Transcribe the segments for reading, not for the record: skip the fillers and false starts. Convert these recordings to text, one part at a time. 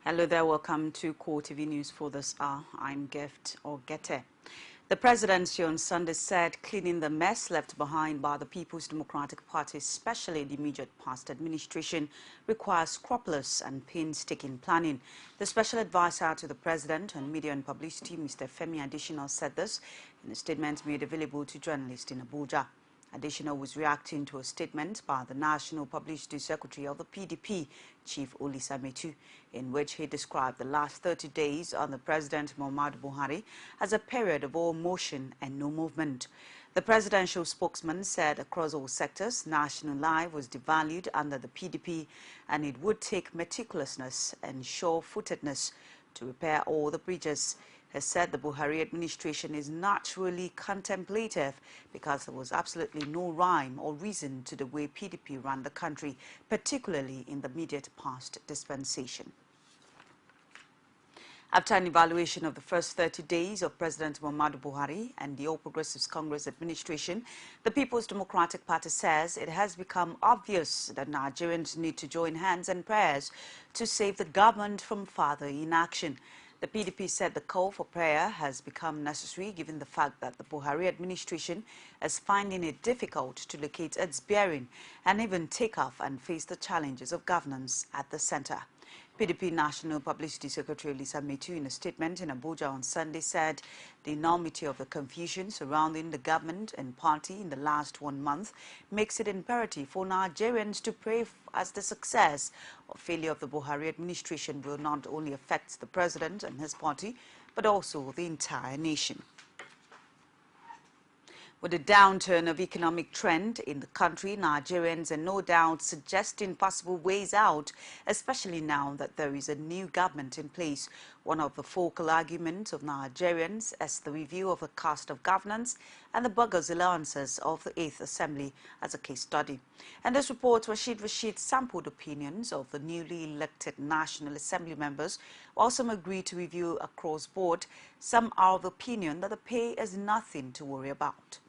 Hello there, welcome to CoreTV News for this hour. I'm Gift Ogete. The presidency on Sunday said cleaning the mess left behind by the People's Democratic Party, especially the immediate past administration, requires scrupulous and painstaking planning. The special advisor to the president on media and publicity, Mr. Femi Adesina, said this in a statement made available to journalists in Abuja. Adesina was reacting to a statement by the National Publicity Secretary of the PDP, Chief Olisa Metu, in which he described the last 30 days under President Muhammadu Buhari as a period of all motion and no movement. The presidential spokesman said across all sectors, national life was devalued under the PDP and it would take meticulousness and sure-footedness to repair all the breaches. Has said the Buhari administration is naturally contemplative because there was absolutely no rhyme or reason to the way PDP ran the country, particularly in the immediate past dispensation. After an evaluation of the first 30 days of President Muhammadu Buhari and the All Progressives Congress administration, the People's Democratic Party says it has become obvious that Nigerians need to join hands and prayers to save the government from further inaction. The PDP said the call for prayer has become necessary given the fact that the Buhari administration is finding it difficult to locate its bearing and even take off and face the challenges of governance at the center. PDP National Publicity Secretary Olisa Metu, in a statement in Abuja on Sunday, said the enormity of the confusion surrounding the government and party in the last 1 month makes it imperative for Nigerians to pray as the success or failure of the Buhari administration will not only affect the president and his party, but also the entire nation. With the downturn of economic trend in the country, Nigerians are no doubt suggesting possible ways out, especially now that there is a new government in place. One of the focal arguments of Nigerians is the review of the cost of governance and the bogus allowances of the 8th Assembly as a case study. And this report, Rashid sampled opinions of the newly elected National Assembly members. While some agree to review across board, some are of the opinion that the pay is nothing to worry about.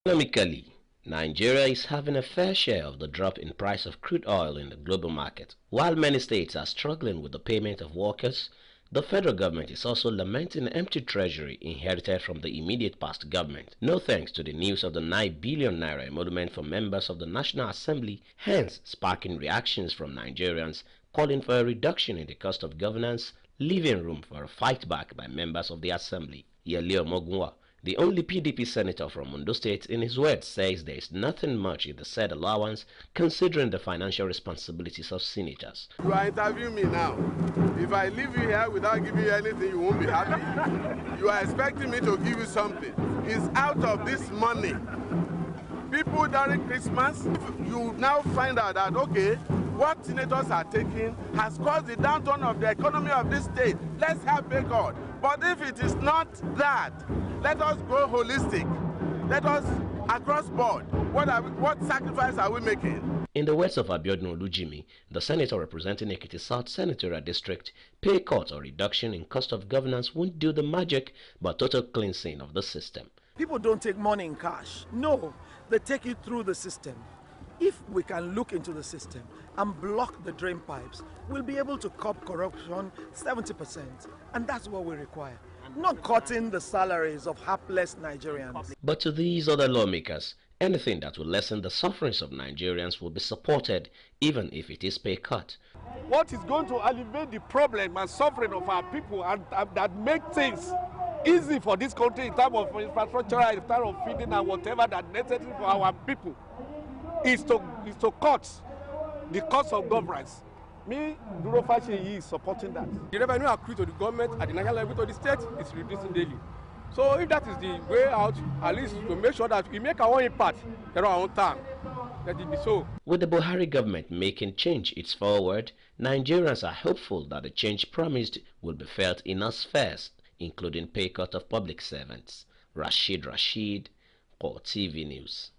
Economically, Nigeria is having a fair share of the drop in price of crude oil in the global market. While many states are struggling with the payment of workers, the federal government is also lamenting the empty treasury inherited from the immediate past government. No thanks to the news of the 9 billion naira emolument from members of the National Assembly, hence sparking reactions from Nigerians calling for a reduction in the cost of governance, leaving room for a fight back by members of the Assembly. Yelio Mogunwa, the only PDP senator from Ondo State, in his words, says there is nothing much in the said allowance considering the financial responsibilities of senators. You are interviewing me now. If I leave you here without giving you anything, you won't be happy. You are expecting me to give you something. It's out of this money. People during Christmas, you now find out that, okay, what senators are taking has caused the downturn of the economy of this state. Let's help God. But if it is not that, let us go holistic. Let us across board. What sacrifice are we making? In the words of Abiodun Olujimi, the senator representing Ekiti South Senatorial District, pay cut or reduction in cost of governance won't do the magic, but total cleansing of the system. People don't take money in cash. No, they take it through the system. If we can look into the system and block the drain pipes, we'll be able to curb corruption 70%. And that's what we require. Not cutting the salaries of hapless Nigerians. But to these other lawmakers, anything that will lessen the sufferings of Nigerians will be supported, even if it is pay cut. What is going to alleviate the problem and suffering of our people and that make things easy for this country in terms of infrastructure, in terms of feeding and whatever that's necessary for our people is to cut the cost of governance. Me, Duro Fashi is supporting that. The revenue accrued to the government at the national level to the state is reducing daily. So if that is the way out, at least to make sure that we make our own impact in our own time, let it be so. With the Buhari government making change its forward, Nigerians are hopeful that the change promised will be felt in us first, including pay cut of public servants. Rashid, CoreTV News.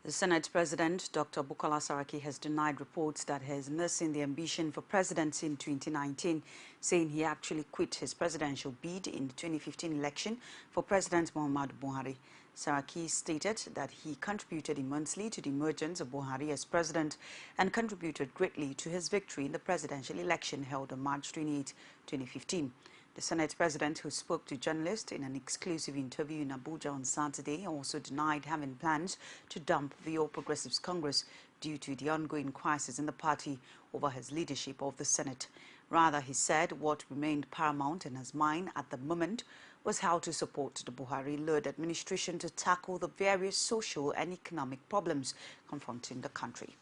The Senate President, Dr. Bukola Saraki, has denied reports that he is nursing the ambition for presidency in 2019, saying he actually quit his presidential bid in the 2015 election for President Muhammadu Buhari. Saraki stated that he contributed immensely to the emergence of Buhari as president and contributed greatly to his victory in the presidential election held on March 28, 2015. The Senate President, who spoke to journalists in an exclusive interview in Abuja on Saturday, also denied having plans to dump the All Progressives Congress due to the ongoing crisis in the party over his leadership of the Senate. Rather, he said what remained paramount in his mind at the moment was how to support the Buhari-led administration to tackle the various social and economic problems confronting the country.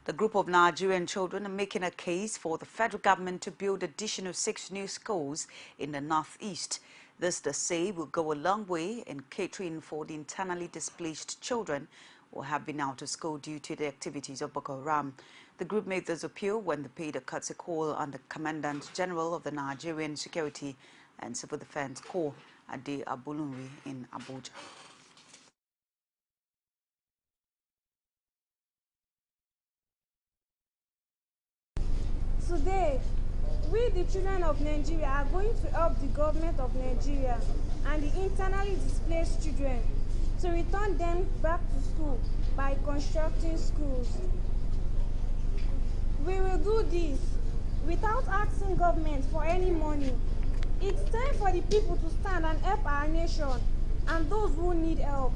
The group of Nigerian children are making a case for the federal government to build additional 6 new schools in the northeast. This, they say, will go a long way in catering for the internally displaced children who have been out of school due to the activities of Boko Haram. The group made this appeal when they paid a courtesy call on the Commandant General of the Nigerian Security and Civil Defense Corps, Ade Abulunri, in Abuja. Today, we, the children of Nigeria, are going to help the government of Nigeria and the internally displaced children to return them back to school by constructing schools. We will do this without asking government for any money. It's time for the people to stand and help our nation and those who need help.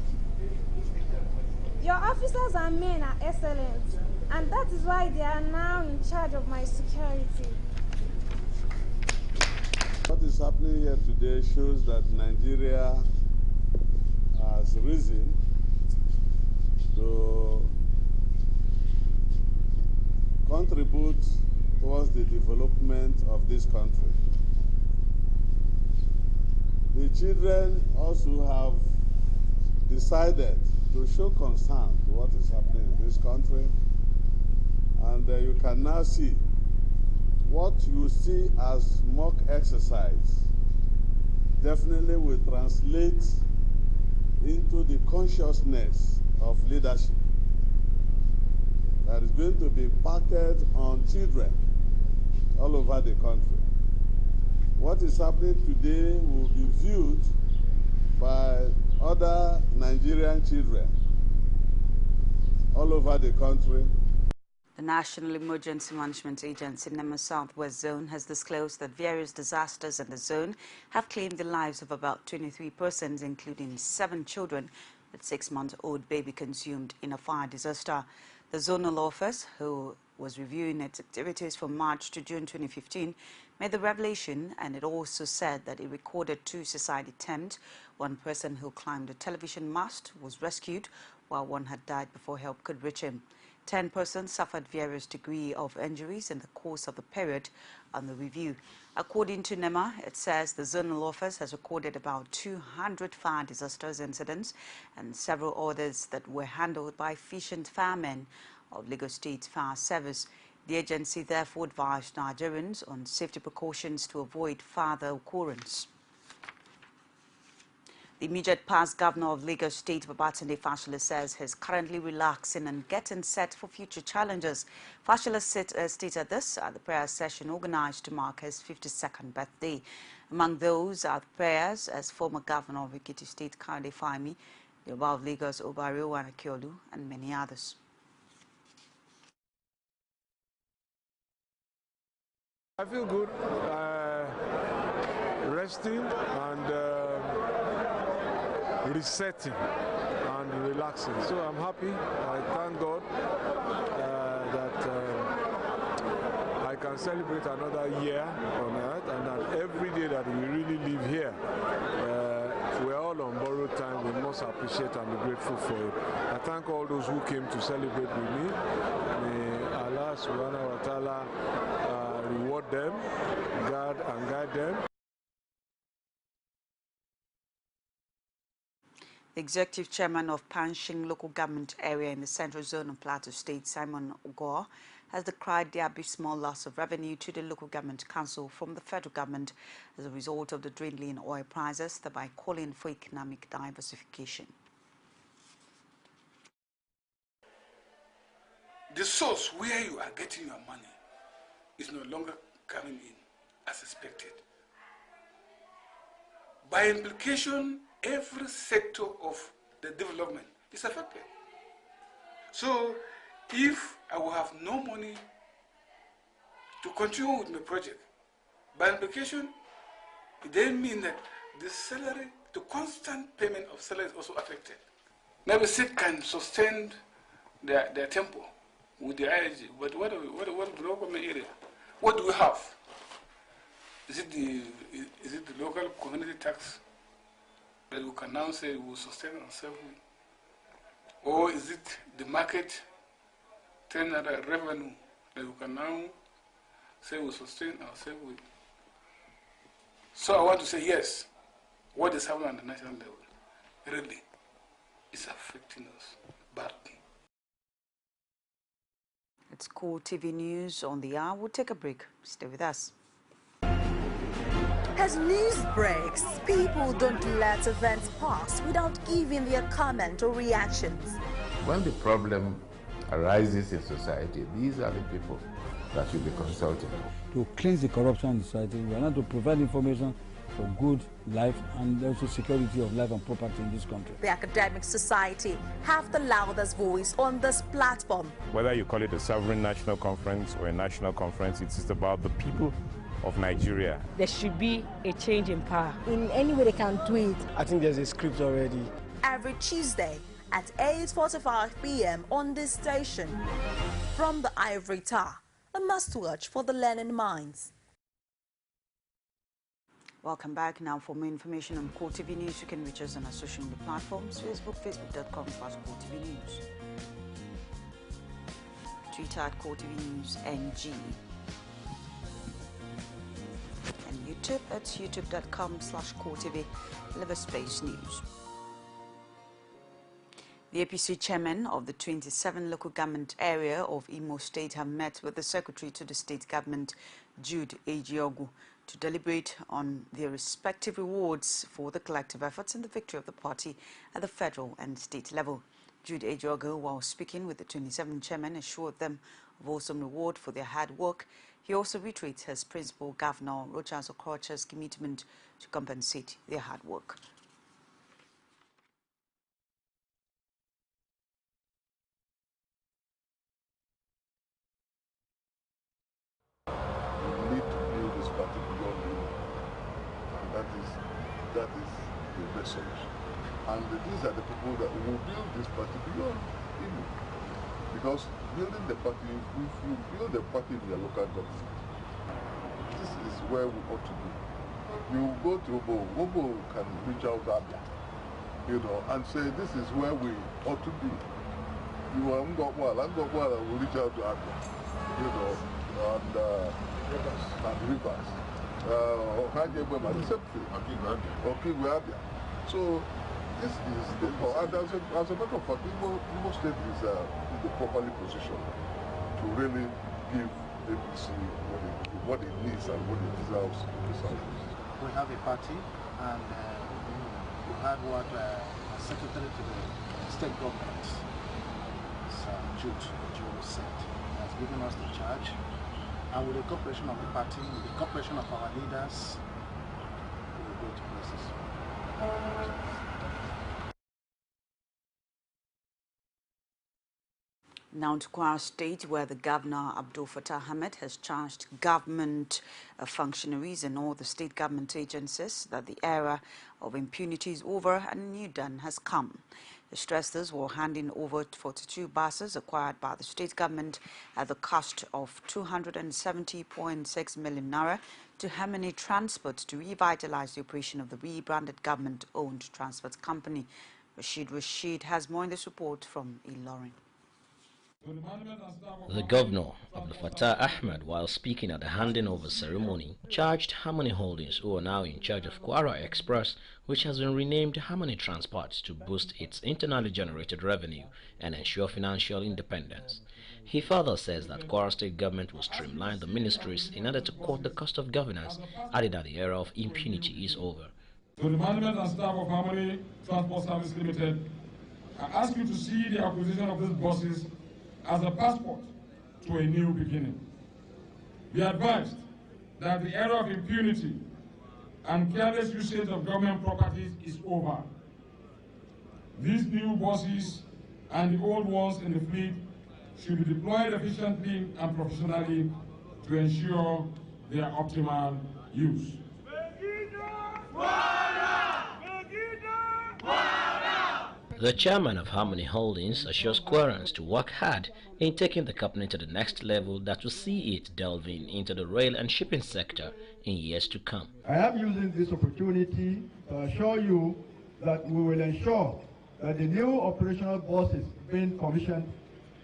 Your officers and men are excellent, and that is why they are now in charge of my security. What is happening here today shows that Nigeria has risen to contribute towards the development of this country. The children also have decided to show concern to what is happening in this country, and you can now see what you see as mock exercise definitely will translate into the consciousness of leadership that is going to be imparted on children all over the country. What is happening today will be viewed by other Nigerian children all over the country. The National Emergency Management Agency, NEMA Southwest Zone, has disclosed that various disasters in the zone have claimed the lives of about 23 persons, including 7 children, with 6-month-old baby consumed in a fire disaster. The zonal office, who was reviewing its activities from March to June 2015, made the revelation, and it also said that it recorded 2 suicide attempts. 1 person who climbed a television mast was rescued, while 1 had died before help could reach him. 10 persons suffered various degrees of injuries in the course of the period under review. According to NEMA, it says the zonal office has recorded about 200 fire disasters incidents and several others that were handled by efficient firemen of Lagos State Fire Service. The agency therefore advised Nigerians on safety precautions to avoid further occurrence. The immediate past governor of Lagos State, Babatunde Fashola, says he's currently relaxing and getting set for future challenges. Fashola stated this at the prayer session organized to mark his 52nd birthday. Among those are the prayers as former governor of Ekiti State, Kande Fahimi, the Oba of Lagos, Obario Wanakiolu, and many others. I feel good, resting and resetting and relaxing. So I'm happy. I thank God that I can celebrate another year on earth, and that every day that we really live here, we're all on borrowed time. We must appreciate and be grateful for it. I thank all those who came to celebrate with me. May Allah subhanahu wa ta'ala reward them, guard and guide them. The Executive Chairman of Panshing Local Government Area in the Central Zone of Plateau State, Simon Ogor, has decried the abysmal loss of revenue to the Local Government Council from the federal government as a result of the dwindling oil prices, thereby calling for economic diversification. The source where you are getting your money is no longer coming in as expected. By implication, every sector of the development is affected. So if I will have no money to continue with my project, by implication, it then means that the salary, the constant payment of salary is also affected. Maybe state can sustain their tempo with the IIG, but what of the local government area? What do we have? Is it the local community tax that we can now say we will sustain ourselves with? Or is it the market turnover revenue that we can now say we will sustain ourselves with? So I want to say yes, what is happening on the national level really is affecting us badly. It's CoreTV News on the hour. We'll take a break. Stay with us. As news breaks, people don't let events pass without giving their comment or reactions. When the problem arises in society, these are the people that you'll be consulting. To cleanse the corruption in society, we are not to provide information for good life and also security of life and property in this country. The academic society have the loudest voice on this platform. Whether you call it a sovereign national conference or a national conference, it's just about the people of Nigeria. There should be a change in power. In any way they can do it. I think there's a script already. Every Tuesday at 8:45 p.m. on this station. From the Ivory Tower, a must-watch for the learning minds. Welcome back. Now for more information on CoreTV News, you can reach us on our social media platforms, Facebook, facebook.com/CoreTV News, Twitter at CoreTV News NG, and YouTube at youtube.com/CoreTV /Space News. The APC chairman of the 27 local government area of Imo State have met with the secretary to the state government, Jude Ejiogu, to deliberate on their respective rewards for the collective efforts in the victory of the party at the federal and state level. Jude Ejiogu, while speaking with the 27 chairmen, assured them of awesome reward for their hard work. He also reiterates his principal governor, Rochas Okorocha's commitment to compensate their hard work. That is the best solution. And these are the people that will build this party beyond Imo. Because building the party, if you build the party in your local government, this is where we ought to be. You go to Obo can reach out to Abia, and say this is where we ought to be. You are Ngokwa will reach out to Abia, and Rivers. So this is the and as a matter of fact, Imo State is properly positioned to really give APC what it needs and what it deserves. We have a party, and we had what Secretary to the State Government, Jude Ejiogu said, has given us the charge. And with the cooperation of the party, with the cooperation of our leaders, we will go to places. Now to Kwara State, where the Governor Abdul Fattah Ahmed has charged government functionaries and all the state government agencies that the era of impunity is over and a new dawn has come. He stressed this while handing over 42 buses acquired by the state government at the cost of 270.6 million naira to Harmony Transport to revitalize the operation of the rebranded government-owned transport company. Rashid has more in this report from Ilorin. The governor, Abdul Fattah Ahmed, while speaking at the handing over ceremony, charged Harmony Holdings, who are now in charge of Kwara Express, which has been renamed Harmony Transport, to boost its internally generated revenue and ensure financial independence. He further says that Kwara State government will streamline the ministries in order to cut the cost of governance, adding that the era of impunity is over. To the management and staff of Harmony Transport Service Limited, I ask you to see the acquisition of these buses as a passport to a new beginning. Be advised that the era of impunity and careless usage of government properties is over. These new buses and the old ones in the fleet should be deployed efficiently and professionally to ensure their optimal use. The chairman of Harmony Holdings assures Querans to work hard in taking the company to the next level that will see it delving into the rail and shipping sector in years to come. I am using this opportunity to assure you that we will ensure that the new operational buses being commissioned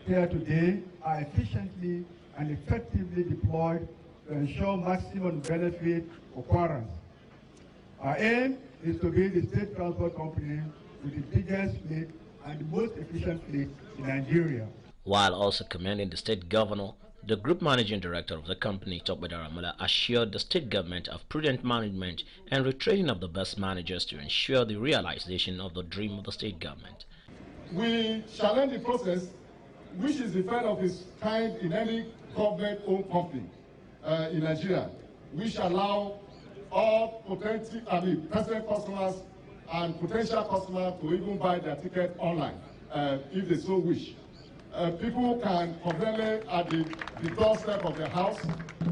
here today are efficiently and effectively deployed to ensure maximum benefit for Querans. Our aim is to be the state transport company with the biggest fleet and the most efficient fleet in Nigeria. While also commending the state governor, the group managing director of the company, Tokbeda Ramola, assured the state government of prudent management and retraining of the best managers to ensure the realization of the dream of the state government. We shall end the process, which is the first of its kind in any government-owned company in Nigeria, which allow all present customers and potential customers to even buy their ticket online if they so wish. People can conveniently at the doorstep of their house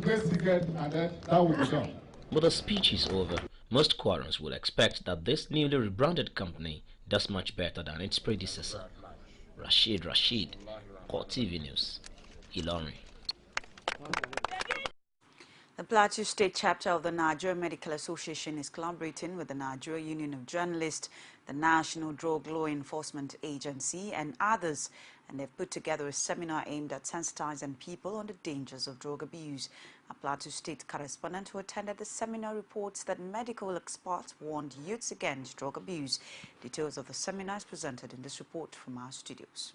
place ticket, and then that will be done. But the speech is over. Most Querans would expect that this newly rebranded company does much better than its predecessor. Rashid, CoreTV News, Ilorin. The Plateau State chapter of the Nigeria Medical Association is collaborating with the Nigeria Union of Journalists, the National Drug Law Enforcement Agency, and others, and they've put together a seminar aimed at sensitizing people on the dangers of drug abuse. A Plateau State correspondent who attended the seminar reports that medical experts warned youths against drug abuse. Details of the seminar is presented in this report from our studios.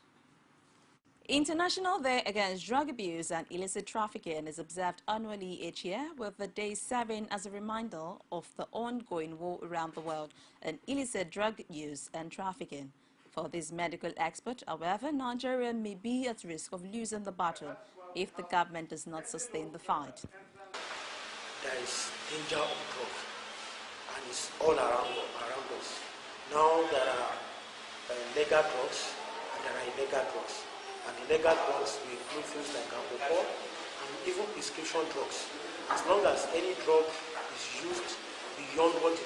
International Day Against Drug Abuse and Illicit Trafficking is observed annually each year, with the day serving as a reminder of the ongoing war around the world on illicit drug use and trafficking. For this medical expert, however, Nigeria may be at risk of losing the battle if the government does not sustain the fight. There is danger of drug, and it's all around us. Now there are legal drugs and there are illegal drugs. And illegal drugs will include things like alcohol and even prescription drugs. As long as any drug is used beyond what the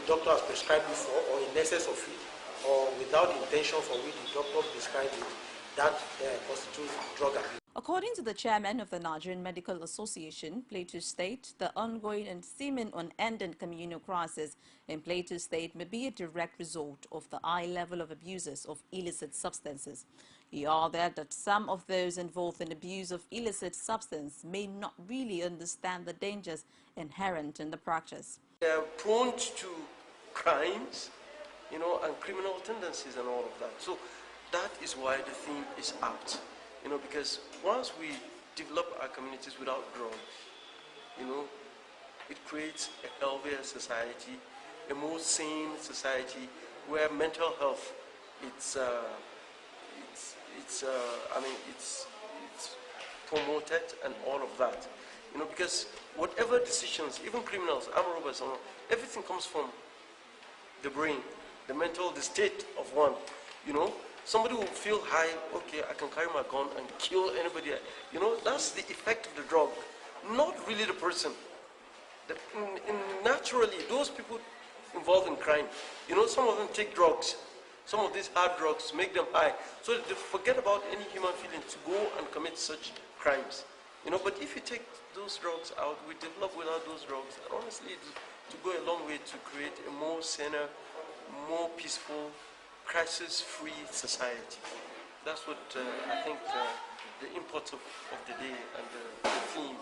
doctor has prescribed you for, or in excess of it, or without the intention for which the doctor prescribed it, that constitutes drug abuse. According to the chairman of the Nigerian Medical Association, Plateau State, the ongoing and seeming unending communal crisis in Plateau State may be a direct result of the high level of abusers of illicit substances. He added that some of those involved in abuse of illicit substance may not really understand the dangers inherent in the practice. They are prone to crimes, and criminal tendencies and all of that. So that is why the theme is apt. Because once we develop our communities without drugs, it creates a healthier society, a more sane society where mental health, it's promoted and all of that. Because whatever decisions, even criminals, armed robbers, everything comes from the brain, the state of one. Somebody will feel high, okay, I can carry my gun and kill anybody. That's the effect of the drug, not really the person. Naturally, those people involved in crime, some of them take drugs. Some of these hard drugs make them high. So they forget about any human feeling to go and commit such crimes. But if you take those drugs out, we develop without those drugs. And honestly, to go a long way to create a more saner, more peaceful, crisis-free society. That's what I think the import of the day and the theme.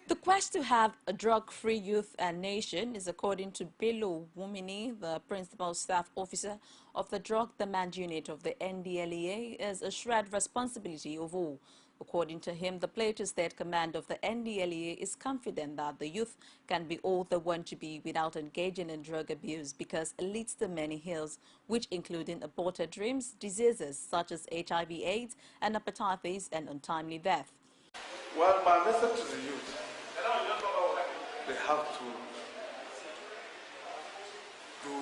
The quest to have a drug-free youth and nation is, according to Bello Wumini, the principal staff officer of the Drug Demand Unit of the NDLEA, is a shared responsibility of all. According to him, the Plateau State Command of the NDLEA is confident that the youth can be all they want to be without engaging in drug abuse, because it leads to many ills, which including aborted dreams, diseases such as HIV/AIDS and hepatitis, and untimely death. Well, my message to the youth they have to do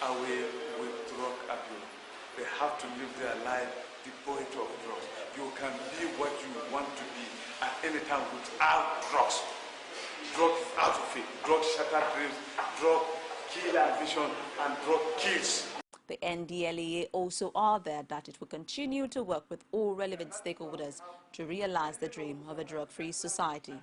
away with drug abuse. They have to live their life devoid of drugs. You can be what you want to be at any time without drugs. Drugs out of it. Drugs shatter dreams. Drugs kill ambition, and drug kills. The NDLEA also added that it will continue to work with all relevant stakeholders to realize the dream of a drug-free society.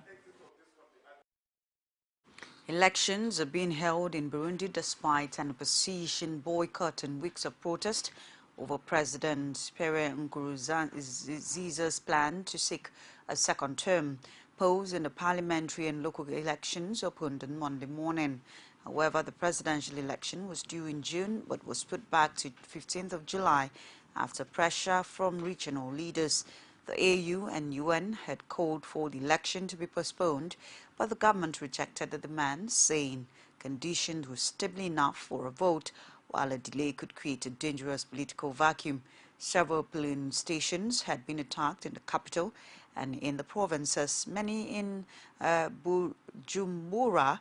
Elections are being held in Burundi despite an opposition boycott and weeks of protest over President Pierre Nkurunziza's plan to seek a second term. Polls in the parliamentary and local elections opened on Monday morning. However, the presidential election was due in June but was put back to 15th of July after pressure from regional leaders. The AU and UN had called for the election to be postponed, but the government rejected the demand, saying conditions were stable enough for a vote, while a delay could create a dangerous political vacuum. Several polling stations had been attacked in the capital and in the provinces. Many in Bujumbura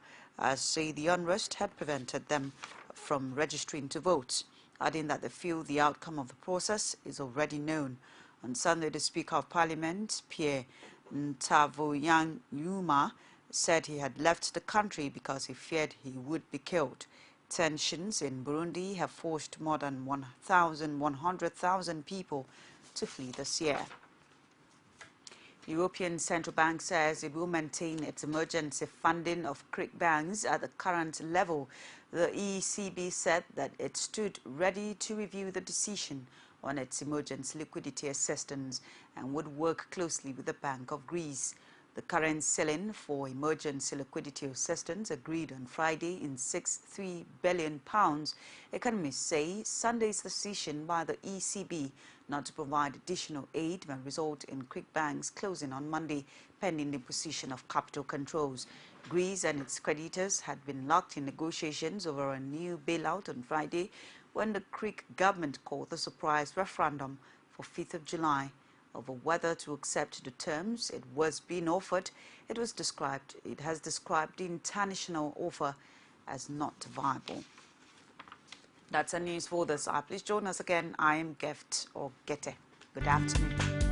say the unrest had prevented them from registering to vote, adding that they feel the outcome of the process is already known. On Sunday, the Speaker of Parliament, Pierre Ntavoyanyuma, said he had left the country because he feared he would be killed. Tensions in Burundi have forced more than 100,000 people to flee this year. The European Central Bank says it will maintain its emergency funding of Greek banks at the current level. The ECB said that it stood ready to review the decision on its emergency liquidity assistance and would work closely with the Bank of Greece. The current ceiling for emergency liquidity assistance agreed on Friday in £63 billion. Economists say Sunday's decision by the ECB not to provide additional aid may result in Greek banks closing on Monday, pending the imposition of capital controls. Greece and its creditors had been locked in negotiations over a new bailout on Friday when the Greek government called the surprise referendum for 5th of July over whether to accept the terms it was being offered. It has described the international offer as not viable. That's our news for this hour. Please join us again. I am Gift or Gete. Good afternoon.